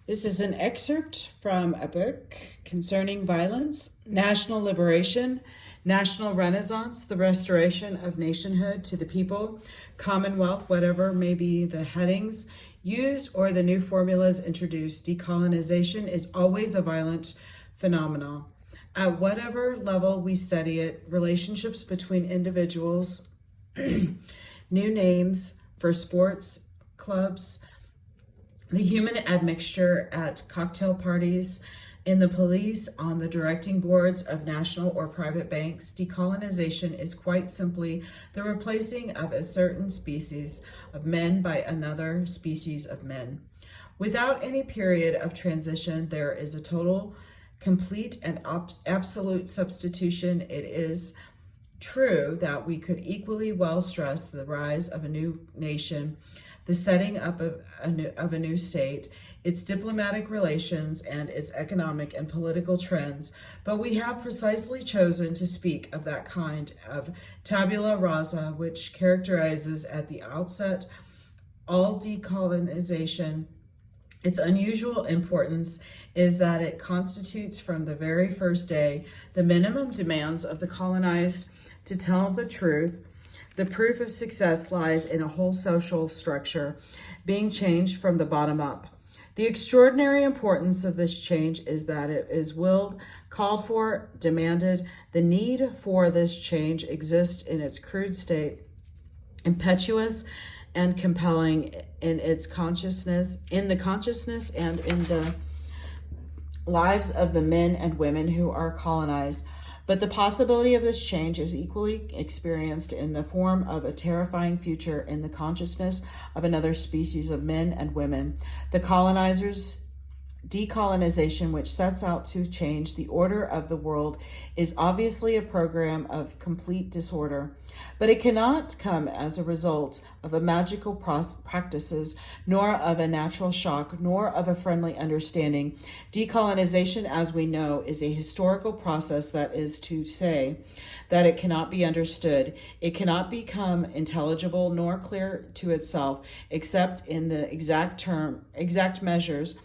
This is an excerpt from a book concerning violence, national liberation, national renaissance, the restoration of nationhood to the people, commonwealth, whatever may be the headings used or the new formulas introduced. Decolonization is always a violent phenomenon. At whatever level we study it, relationships between individuals, new names for sports clubs, the human admixture at cocktail parties, in the police, on the directing boards of national or private banks. Decolonization is quite simply the replacing of a certain species of men by another species of men. Without any period of transition, there is a total, complete, and absolute substitution. It is true that we could equally well stress the rise of a new nation, the setting up of a new state, its diplomatic relations, and its economic and political trends, but we have precisely chosen to speak of that kind of tabula rasa which characterizes at the outset all decolonization. Its unusual importance is that it constitutes from the very first day the minimum demands of the colonized to tell the truth. The proof of success lies in a whole social structure being changed from the bottom up. The extraordinary importance of this change is that it is willed, called for, demanded. The need for this change exists in its crude state, impetuous and compelling in its consciousness, and in the lives of the men and women who are colonized. But the possibility of this change is equally experienced in the form of a terrifying future in the consciousness of another species of men and women. The colonizers' decolonization, which sets out to change the order of the world, is obviously a program of complete disorder, but it cannot come as a result of a magical practices, nor of a natural shock, nor of a friendly understanding. Decolonization, as we know, is a historical process, that is to say, that it cannot be understood. It cannot become intelligible nor clear to itself, except in the exact measures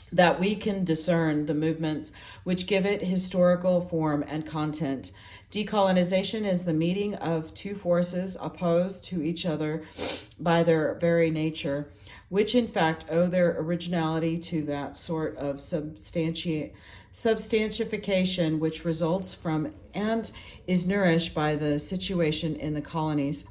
that we can discern the movements which give it historical form and content. Decolonization is the meeting of two forces opposed to each other by their very nature, which in fact owe their originality to that sort of substantification which results from and is nourished by the situation in the colonies.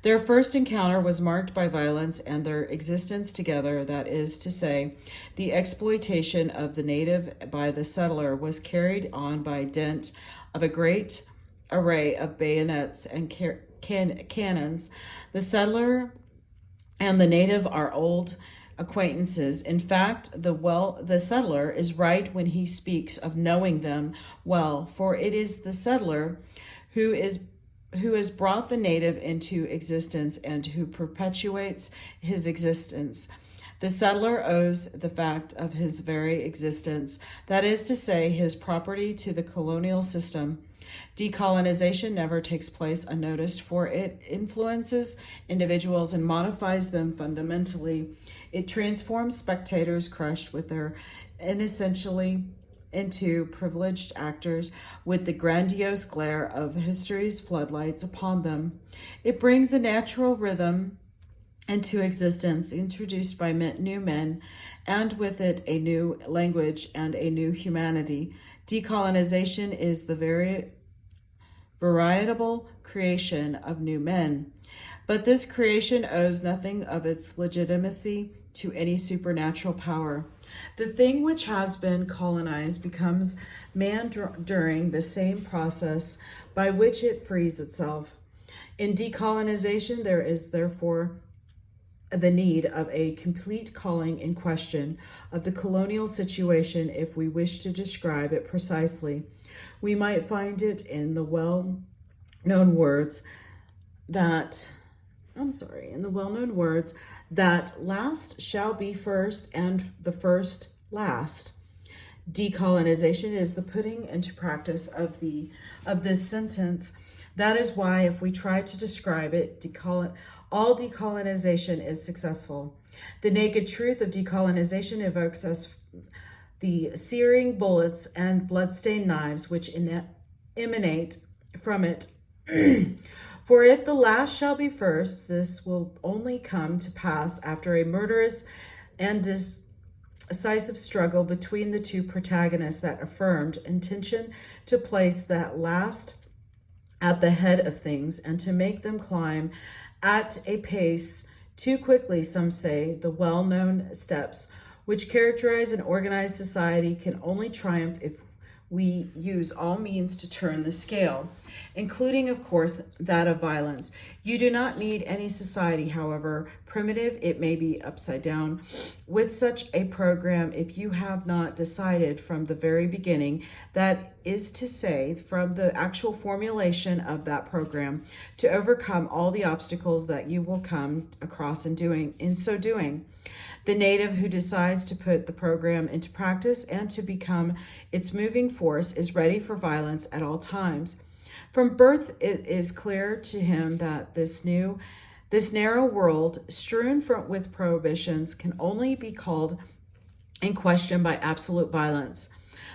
Their first encounter was marked by violence, and their existence together, that is to say, the exploitation of the native by the settler, was carried on by dint of a great array of bayonets and cannons. The settler and the native are old acquaintances. In fact, the settler is right when he speaks of knowing them well, for it is the settler who has brought the native into existence and who perpetuates his existence. The settler owes the fact of his very existence, that is to say, his property, to the colonial system. Decolonization never takes place unnoticed, for it influences individuals and modifies them fundamentally. It transforms spectators crushed with their inessentially into privileged actors with the grandiose glare of history's floodlights upon them. It brings a natural rhythm into existence introduced by new men, and with it a new language and a new humanity. Decolonization is the very veritable creation of new men. But this creation owes nothing of its legitimacy to any supernatural power. The thing which has been colonized becomes man during the same process by which it frees itself. In decolonization, there is therefore the need of a complete calling in question of the colonial situation if we wish to describe it precisely. We might find it in the well-known words that last shall be first and the first last. Decolonization is the putting into practice of this sentence. That is why, if we try to describe it, all decolonization is successful. The naked truth of decolonization evokes us the searing bullets and bloodstained knives which emanate from it. For if the last shall be first, this will only come to pass after a murderous and decisive struggle between the two protagonists that affirmed intention to place that last at the head of things and to make them climb at a pace too quickly, some say. The well-known steps which characterize an organized society can only triumph if we use all means to turn the scale, including, of course, that of violence. You do not need any society, however primitive it may be upside down, with such a program if you have not decided from the very beginning, that is to say, from the actual formulation of that program, to overcome all the obstacles that you will come across in so doing. The native who decides to put the program into practice and to become its moving force is ready for violence at all times. From birth, it is clear to him that this narrow world, strewn with prohibitions, can only be called in question by absolute violence.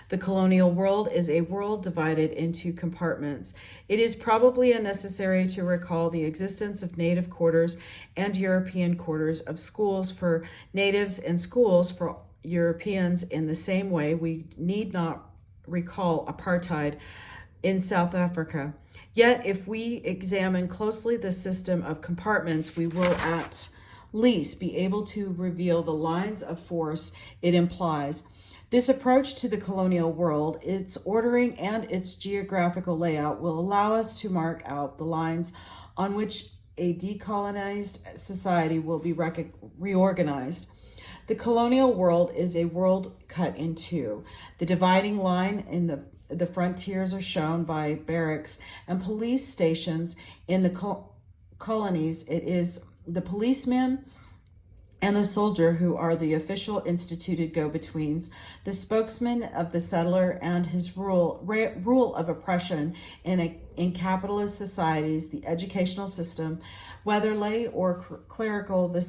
The colonial world is a world divided into compartments. It is probably unnecessary to recall the existence of native quarters and European quarters, of schools for natives and schools for Europeans. In the same way, we need not recall apartheid in South Africa. Yet, if we examine closely the system of compartments, we will at least be able to reveal the lines of force it implies. This approach to the colonial world, its ordering and its geographical layout, will allow us to mark out the lines on which a decolonized society will be reorganized. The colonial world is a world cut in two. The dividing line in the frontiers are shown by barracks and police stations. In the colonies, it is the policeman and the soldier who are the official instituted go-betweens, the spokesman of the settler and his rule of oppression in capitalist societies. The educational system, whether lay or clerical, the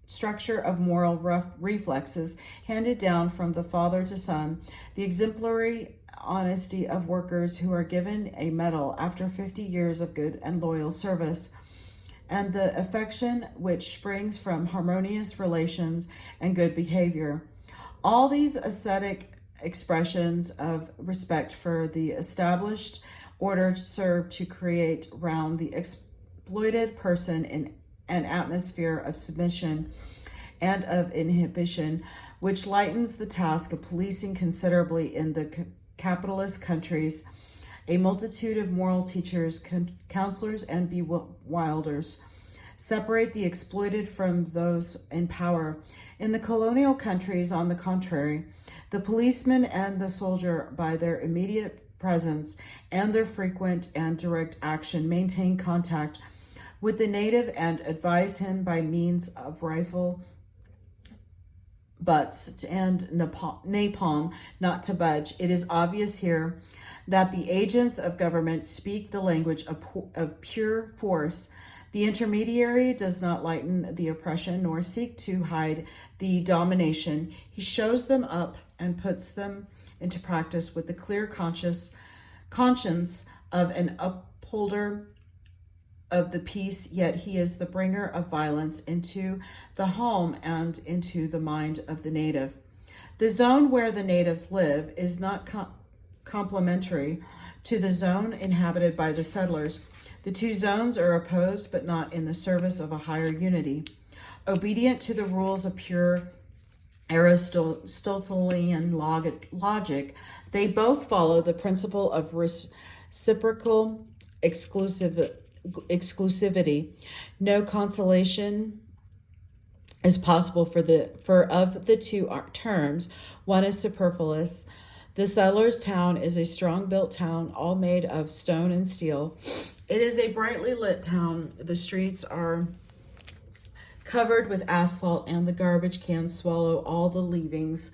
structure of moral reflexes handed down from the father to son, the exemplary honesty of workers who are given a medal after 50 years of good and loyal service, and the affection which springs from harmonious relations and good behavior. All these ascetic expressions of respect for the established order serve to create round the exploited person in an atmosphere of submission and of inhibition, which lightens the task of policing considerably in the capitalist countries. A multitude of moral teachers, counselors, and bewilders separate the exploited from those in power. In the colonial countries, on the contrary, the policeman and the soldier, by their immediate presence and their frequent and direct action, maintain contact with the native and advise him by means of rifle butts and napalm not to budge. It is obvious here that the agents of government speak the language of pure force. The intermediary does not lighten the oppression nor seek to hide the domination. He shows them up and puts them into practice with the clear conscience of an upholder of the peace, yet he is the bringer of violence into the home and into the mind of the native. The zone where the natives live is not complementary to the zone inhabited by the settlers. The two zones are opposed, but not in the service of a higher unity. Obedient to the rules of pure Aristotelian logic, they both follow the principle of reciprocal exclusivity. No consolation is possible for of the two terms, one is superfluous. The settler's town is a strong-built town, all made of stone and steel. It is a brightly lit town. The streets are covered with asphalt, and the garbage cans swallow all the leavings,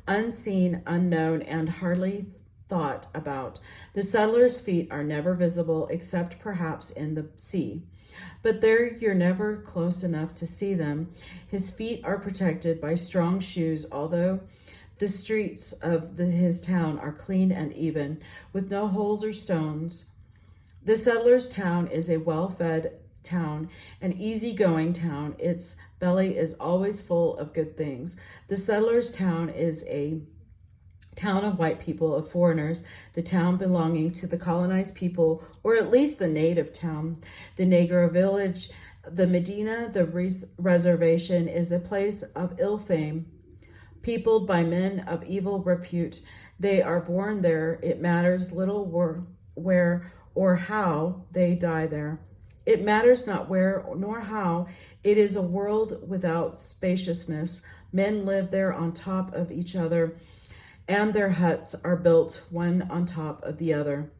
unseen, unknown, and hardly thought about. The settler's feet are never visible, except perhaps in the sea. But there you're never close enough to see them. His feet are protected by strong shoes, although the streets of his town are clean and even, with no holes or stones. The settler's town is a well-fed town, an easy-going town. Its belly is always full of good things. The settler's town is a town of white people, of foreigners, the town belonging to the colonized people, or at least the native town. The Negro village, the Medina, the reservation is a place of ill fame, peopled by men of evil repute. They are born there. It matters little where or how they die there. It matters not where nor how. It is a world without spaciousness. Men live there on top of each other, and their huts are built one on top of the other.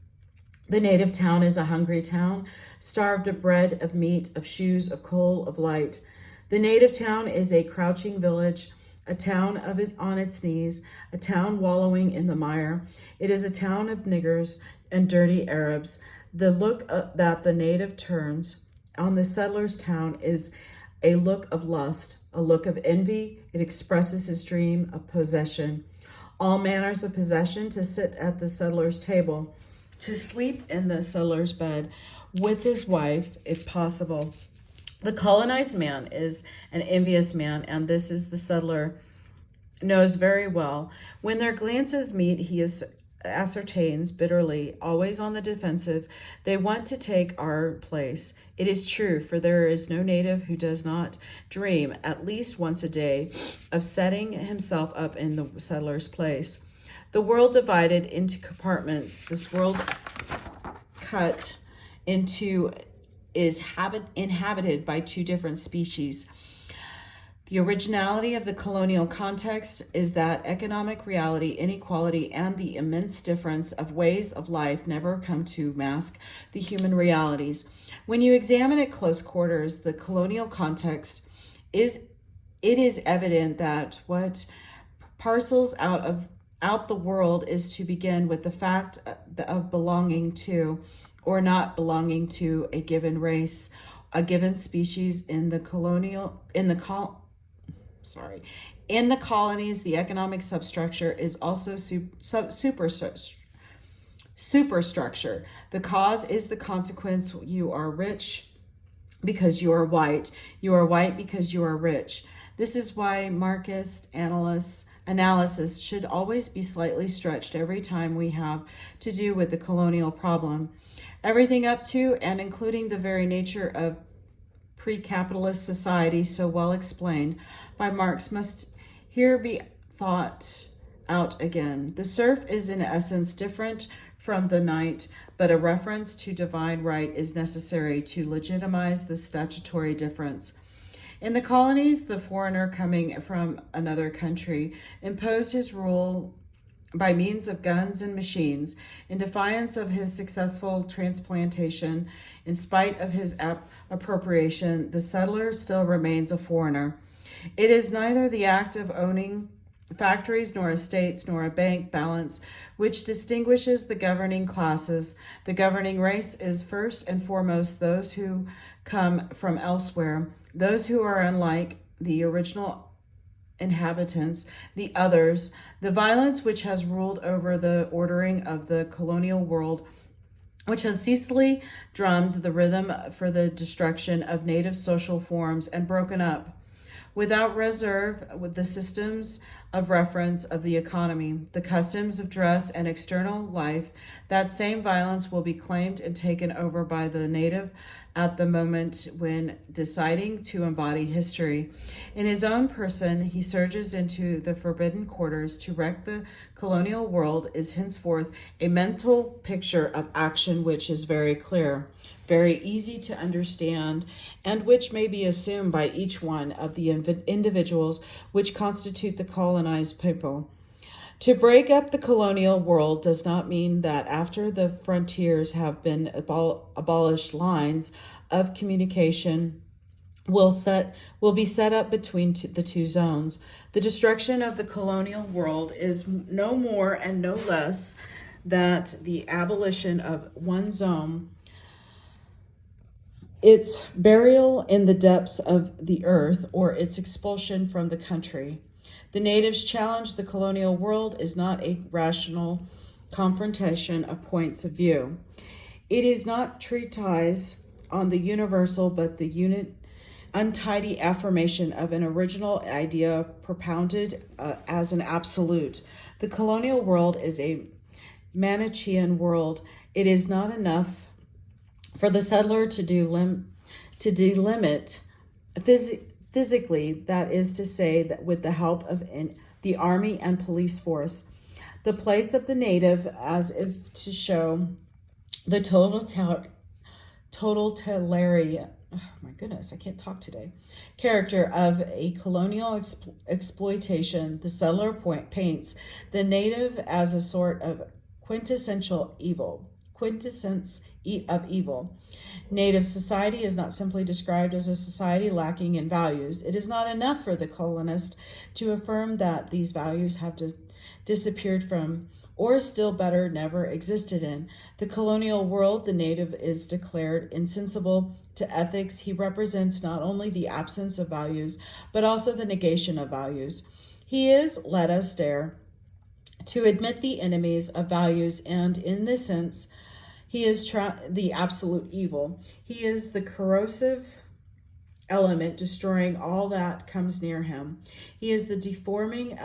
The native town is a hungry town, starved of bread, of meat, of shoes, of coal, of light. The native town is a crouching village, a town of it on its knees, a town wallowing in the mire. It is a town of niggers and dirty Arabs. The look that the native turns on the settler's town is a look of lust, a look of envy. It expresses his dream of possession. All manners of possession, to sit at the settler's table, to sleep in the settler's bed with his wife, if possible. The colonized man is an envious man, and this is the settler knows very well. When their glances meet, he ascertains bitterly, always on the defensive, they want to take our place. It is true, for there is no native who does not dream, at least once a day, of setting himself up in the settler's place. The world divided into compartments, this world cut into, is inhabited by two different species. The originality of the colonial context is that economic reality, inequality, and the immense difference of ways of life never come to mask the human realities. When you examine at close quarters the colonial context, it is evident that what parcels out the world is to begin with the fact of belonging to or not belonging to a given race, a given species. In the colonies, the economic substructure is also superstructure. The cause is the consequence. You are rich because you are white. You are white because you are rich. This is why Marxist analysis should always be slightly stretched every time we have to do with the colonial problem. Everything up to and including the very nature of pre-capitalist society, so well explained by Marx, must here be thought out again. The serf is in essence different from the knight, but a reference to divine right is necessary to legitimize the statutory difference. In the colonies, the foreigner coming from another country imposed his rule by means of guns and machines. In defiance of his successful transplantation, in spite of his appropriation, the settler still remains a foreigner. It is neither the act of owning factories nor estates nor a bank balance which distinguishes the governing classes. The governing race is first and foremost those who come from elsewhere, those who are unlike the original inhabitants, the others. The violence which has ruled over the ordering of the colonial world, which has ceaselessly drummed the rhythm for the destruction of native social forms and broken up without reserve with the systems of reference of the economy, the customs of dress and external life, that same violence will be claimed and taken over by the native at the moment when deciding to embody history. In his own person, he surges into the forbidden quarters. To wreck the colonial world is henceforth a mental picture of action which is very clear, very easy to understand, and which may be assumed by each one of the individuals which constitute the colonized people. To break up the colonial world does not mean that after the frontiers have been abolished, lines of communication will be set up between the two zones. The destruction of the colonial world is no more and no less than the abolition of one zone its burial in the depths of the earth, or its expulsion from the country. The natives' challenge the colonial world is not a rational confrontation of points of view. It is not treatise on the universal, but the untidy affirmation of an original idea propounded as an absolute. The colonial world is a Manichaean world. It is not enough for the settler to delimit physically, that is to say, that with the help of the army and police force, the place of the native, as if to show the character of a colonial exploitation. The settler paints the native as a sort of quintessence of evil. Native society is not simply described as a society lacking in values. It is not enough for the colonist to affirm that these values have disappeared from, or still better, never existed in, the colonial world. The native is declared insensible to ethics. He represents not only the absence of values, but also the negation of values. He is, let us dare to admit, the enemies of values, and in this sense, he is the absolute evil. He is the corrosive element, destroying all that comes near him. He is the deforming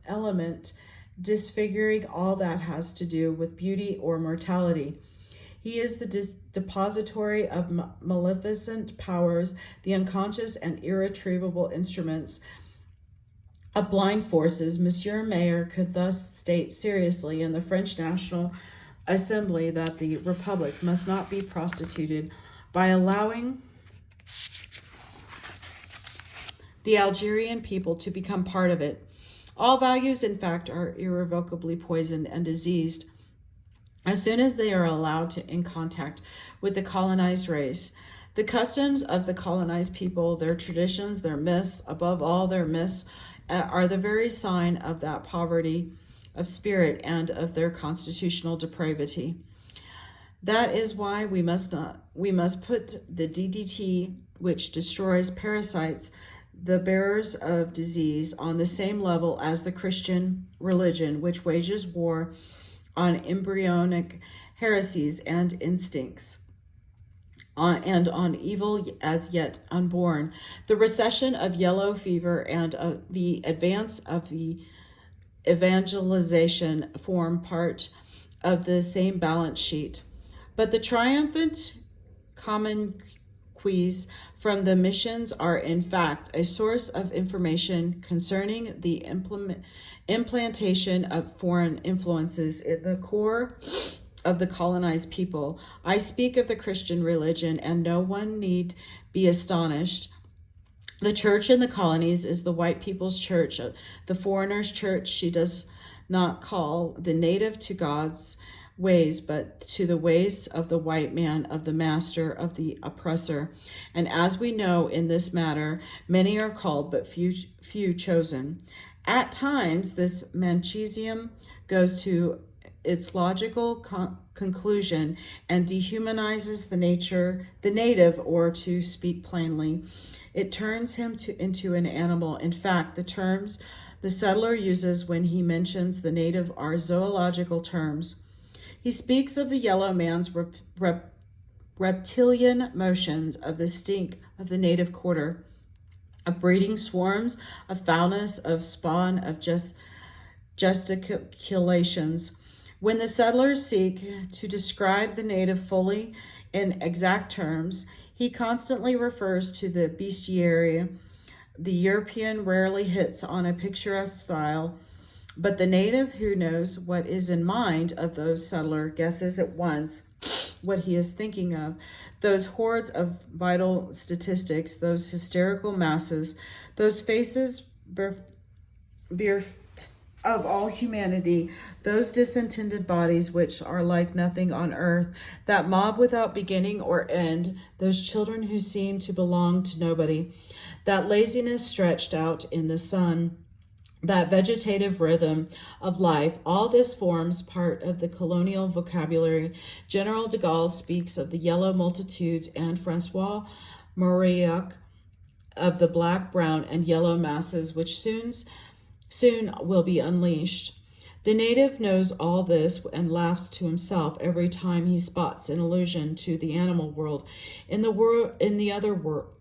element, disfiguring all that has to do with beauty or mortality. He is the depository of maleficent powers, the unconscious and irretrievable instruments of blind forces. Monsieur Mayer could thus state seriously in the French National Assembly that the Republic must not be prostituted by allowing the Algerian people to become part of it. All values, in fact, are irrevocably poisoned and diseased as soon as they are allowed in contact with the colonized race. The customs of the colonized people, their traditions, their myths, above all their myths, are the very sign of that poverty of spirit and of their constitutional depravity. That is why we must put the DDT, which destroys parasites, the bearers of disease, on the same level as the Christian religion, which wages war on embryonic heresies and instincts, and on evil as yet unborn. The recession of yellow fever and the advance of the evangelization form part of the same balance sheet. But the triumphant commonques from the missions are in fact a source of information concerning the implantation of foreign influences in the core of the colonized people. I speak of the Christian religion, and no one need be astonished. The church in the colonies is the white people's church, the foreigner's church. She does not call the native to God's ways, but to the ways of the white man, of the master, of the oppressor. And as we know in this matter, many are called, but few chosen. At times, this Manchesium goes to its logical conclusion and dehumanizes the native, or to speak plainly, it turns him into an animal. In fact, the terms the settler uses when he mentions the native are zoological terms. He speaks of the yellow man's reptilian motions, of the stink of the native quarter, of breeding swarms, of foulness, of spawn, of gesticulations. When the settlers seek to describe the native fully in exact terms, he constantly refers to the bestiary. The European rarely hits on a picturesque style, but the native who knows what is in mind of those settler guesses at once what he is thinking of. Those hordes of vital statistics, those hysterical masses, those faces bereft of all humanity, those disintended bodies which are like nothing on earth, that mob without beginning or end, those children who seem to belong to nobody, that laziness stretched out in the sun, that vegetative rhythm of life. All this forms part of the colonial vocabulary. General de Gaulle speaks of the yellow multitudes, and Francois Mauriac of the black, brown, and yellow masses, which soon will be unleashed. The native knows all this and laughs to himself every time he spots an allusion to the animal world in the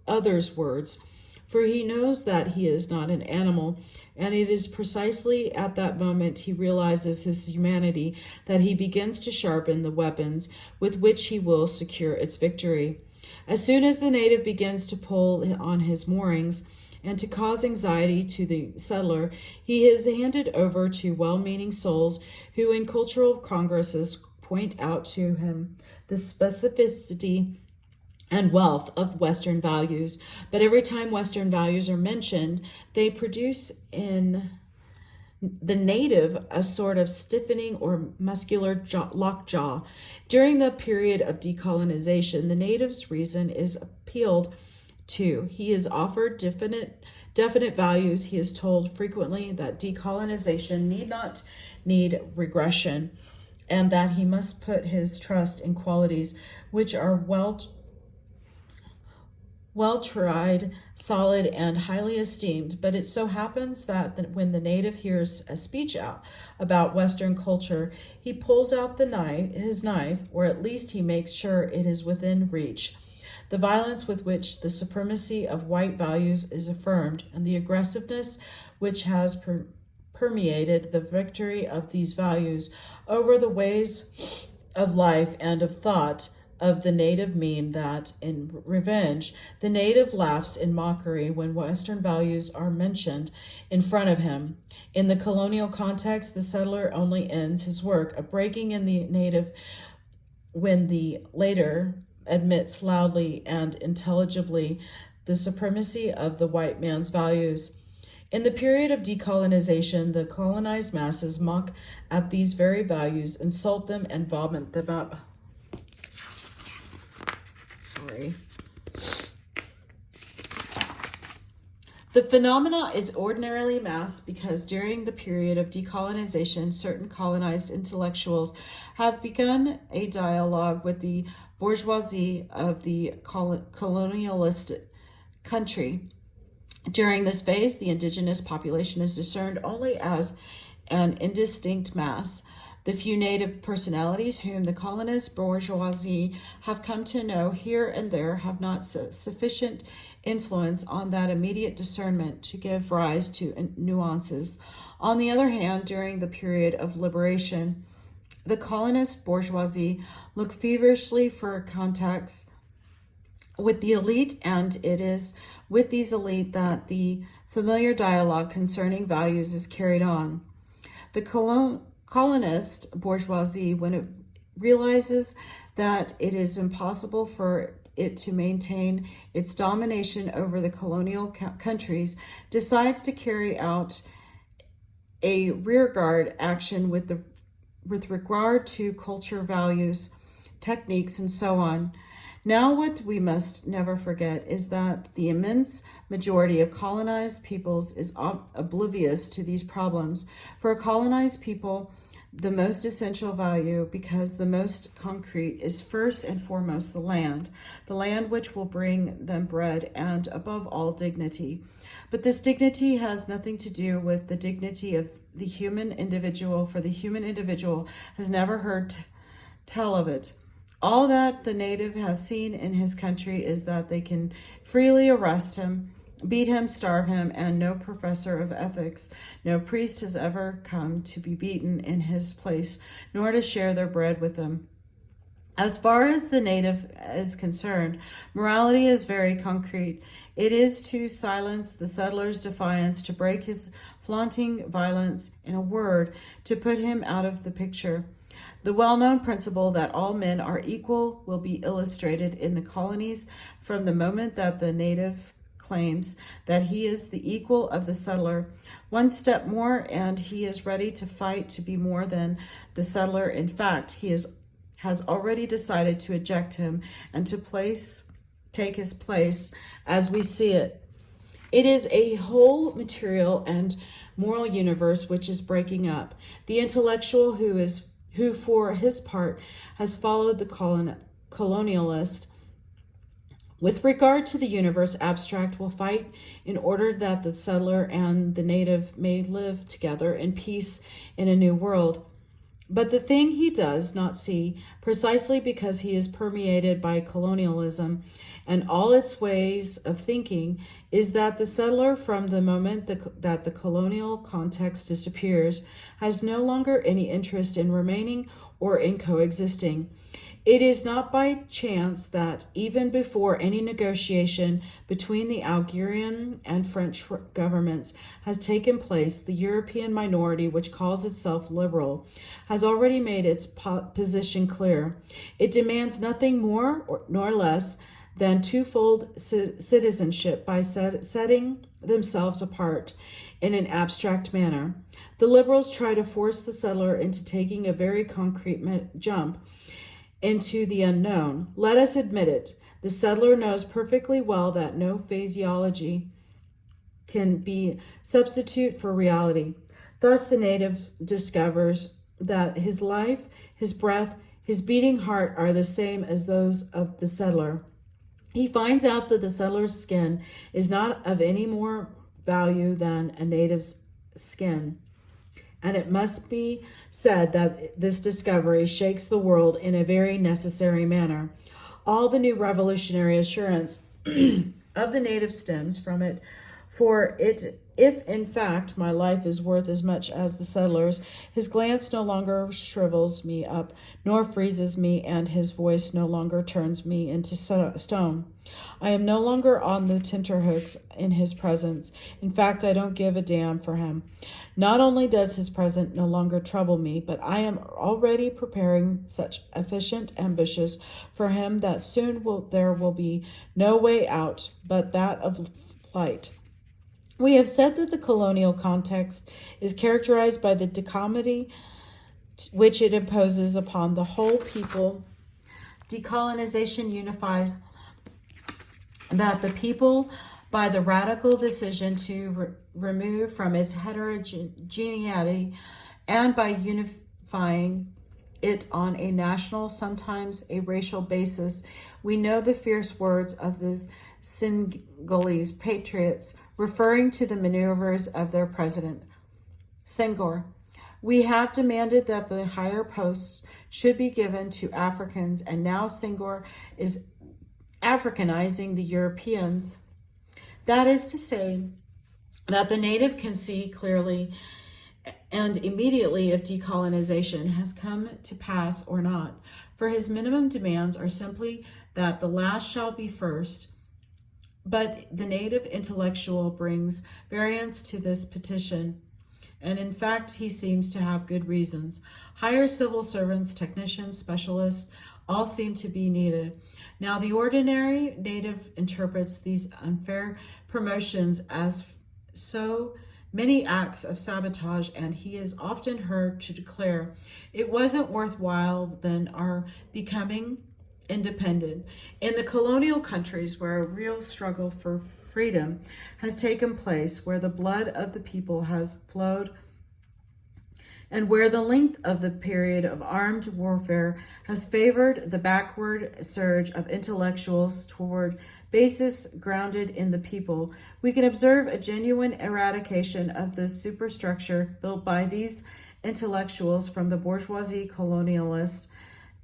other's words, for he knows that he is not an animal, and it is precisely at that moment he realizes his humanity that he begins to sharpen the weapons with which he will secure its victory. As soon as the native begins to pull on his moorings and to cause anxiety to the settler, he is handed over to well-meaning souls who in cultural congresses point out to him the specificity and wealth of Western values. But every time Western values are mentioned, they produce in the native a sort of stiffening or muscular lockjaw. During the period of decolonization, the native's reason is appealed to. He is offered definite values. He is told frequently that decolonization need regression, and that he must put his trust in qualities which are well tried, solid, and highly esteemed. But it so happens that when the native hears a speech out about Western culture, he pulls out his knife, or at least he makes sure it is within reach. The violence with which the supremacy of white values is affirmed, and the aggressiveness which has permeated the victory of these values over the ways of life and of thought of the native mean that, in revenge, the native laughs in mockery when Western values are mentioned in front of him. In the colonial context, the settler only ends his work of breaking in the native when the later admits loudly and intelligibly the supremacy of the white man's values. In the period of decolonization, the colonized masses mock at these very values, insult them, and vomit them up. The phenomena is ordinarily masked because during the period of decolonization, certain colonized intellectuals have begun a dialogue with the bourgeoisie of the colonialist country. During this phase, the indigenous population is discerned only as an indistinct mass. The few native personalities whom the colonist bourgeoisie have come to know here and there have not sufficient influence on that immediate discernment to give rise to nuances. On the other hand, during the period of liberation, the colonist bourgeoisie look feverishly for contacts with the elite, and it is with these elite that the familiar dialogue concerning values is carried on. The colonist bourgeoisie, when it realizes that it is impossible for it to maintain its domination over the colonial countries, decides to carry out a rearguard action with regard to culture, values, techniques, and so on. Now, what we must never forget is that the immense majority of colonized peoples is oblivious to these problems. For a colonized people, the most essential value, because the most concrete, is first and foremost the land which will bring them bread and, above all, dignity. But this dignity has nothing to do with the dignity of the human individual, for the human individual has never heard tell of it. All that the native has seen in his country is that they can freely arrest him, beat him, starve him, and no professor of ethics, no priest has ever come to be beaten in his place, nor to share their bread with them. As far as the native is concerned, morality is very concrete. It is to silence the settler's defiance, to break his flaunting violence, in a word, to put him out of the picture. The well-known principle that all men are equal will be illustrated in the colonies from the moment that the native claims that he is the equal of the settler. One step more, and he is ready to fight to be more than the settler. In fact, he has already decided to eject him and to take his place as we see it. It is a whole material and moral universe which is breaking up. The intellectual who for his part has followed the colonialist with regard to the universe abstract will fight in order that the settler and the native may live together in peace in a new world. But the thing he does not see, precisely because he is permeated by colonialism and all its ways of thinking, is that the settler, from the moment that the colonial context disappears, has no longer any interest in remaining or in coexisting. It is not by chance that, even before any negotiation between the Algerian and French governments has taken place, the European minority, which calls itself liberal, has already made its position clear. It demands nothing more nor less than twofold citizenship by setting themselves apart in an abstract manner. The liberals try to force the settler into taking a very concrete jump into the unknown. Let us admit it. The settler knows perfectly well that no phraseology can be substitute for reality. Thus the native discovers that his life, his breath, his beating heart are the same as those of the settler. He finds out that the settler's skin is not of any more value than a native's skin. And it must be said that this discovery shakes the world in a very necessary manner. All the new revolutionary assurance of the native stems from it, for it, if in fact my life is worth as much as the settler's, his glance no longer shrivels me up, nor freezes me, and his voice no longer turns me into stone. I am no longer on the tenterhooks in his presence. In fact, I don't give a damn for him. Not only does his presence no longer trouble me, but I am already preparing such efficient ambitions for him that soon there will be no way out but that of flight. We have said that the colonial context is characterized by the dichotomy which it imposes upon the whole people. Decolonization unifies that the people by the radical decision to remove from its heterogeneity and by unifying it on a national, sometimes a racial basis. We know the fierce words of the Senegalese patriots referring to the maneuvers of their president, Senghor. We have demanded that the higher posts should be given to Africans, and now Senghor is Africanizing the Europeans. That is to say, that the native can see clearly and immediately if decolonization has come to pass or not, for his minimum demands are simply that the last shall be first. But the native intellectual brings variance to this petition, and in fact he seems to have good reasons. Higher civil servants, technicians, specialists, all seem to be needed. Now the ordinary native interprets these unfair promotions as so many acts of sabotage, and he is often heard to declare, "It wasn't worthwhile then our becoming independent." In the colonial countries where a real struggle for freedom has taken place, where the blood of the people has flowed, and where the length of the period of armed warfare has favored the backward surge of intellectuals toward bases grounded in the people, we can observe a genuine eradication of the superstructure built by these intellectuals from the bourgeoisie colonialist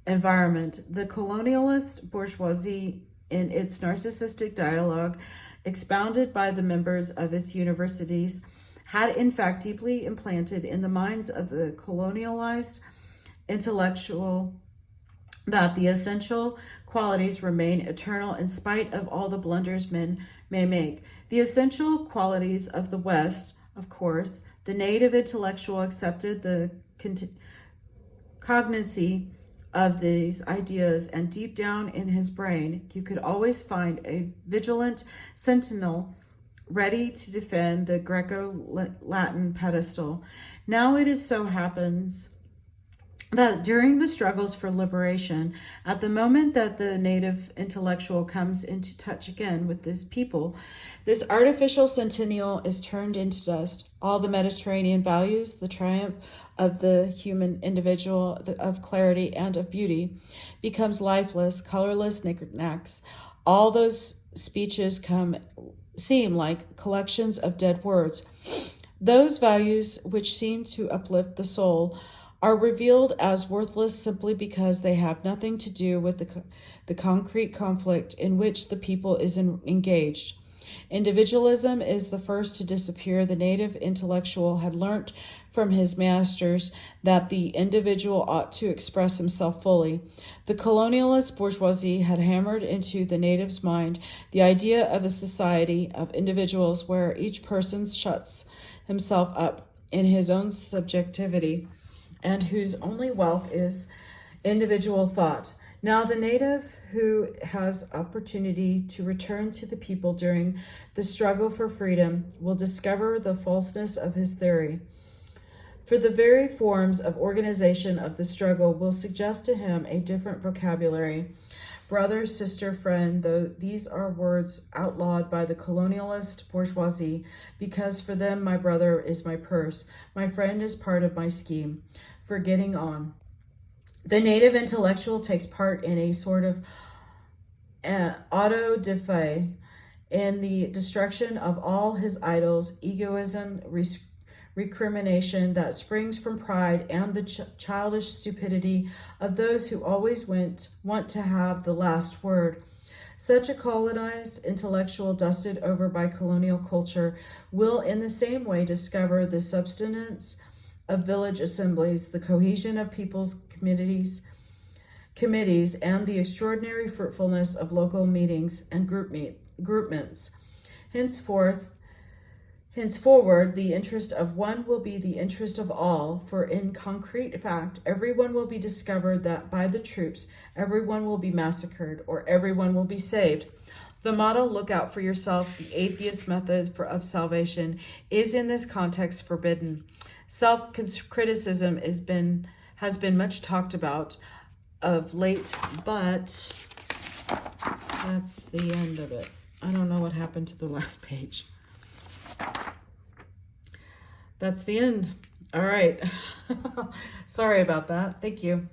environment. The colonialist bourgeoisie, in its narcissistic dialogue expounded by the members of its universities, had in fact deeply implanted in the minds of the colonialized intellectual that the essential qualities remain eternal in spite of all the blunders men may make. The essential qualities of the West, of course, the native intellectual accepted the cognizance of these ideas, and deep down in his brain you could always find a vigilant sentinel ready to defend the Greco-Latin pedestal. Now it is so happens that during the struggles for liberation, at the moment that the native intellectual comes into touch again with this people, this artificial centennial is turned into dust. All the Mediterranean values, the triumph of the human individual, of clarity and of beauty, becomes lifeless, colorless knickknacks. All those speeches seem like collections of dead words. Those values which seem to uplift the soul are revealed as worthless simply because they have nothing to do with the concrete conflict in which the people is engaged. Individualism is the first to disappear. The native intellectual had learnt from his masters that the individual ought to express himself fully. The colonialist bourgeoisie had hammered into the native's mind the idea of a society of individuals where each person shuts himself up in his own subjectivity and whose only wealth is individual thought. Now the native who has opportunity to return to the people during the struggle for freedom will discover the falseness of his theory. For the very forms of organization of the struggle will suggest to him a different vocabulary. Brother, sister, friend, though these are words outlawed by the colonialist bourgeoisie, because for them my brother is my purse, my friend is part of my scheme for getting on. The native intellectual takes part in a sort of auto-da-fe in the destruction of all his idols, egoism, recrimination that springs from pride, and the childish stupidity of those who always want to have the last word. Such a colonized intellectual dusted over by colonial culture will in the same way discover the substance of village assemblies, the cohesion of people's committees, and the extraordinary fruitfulness of local meetings and groupments. Henceforward, the interest of one will be the interest of all, for in concrete fact, everyone will be discovered that by the troops, everyone will be massacred, or everyone will be saved. The motto, look out for yourself, the atheist method of salvation, is in this context forbidden. Self-criticism has been much talked about of late, but that's the end of it. I don't know what happened to the last page. That's the end. All right. Sorry about that. Thank you.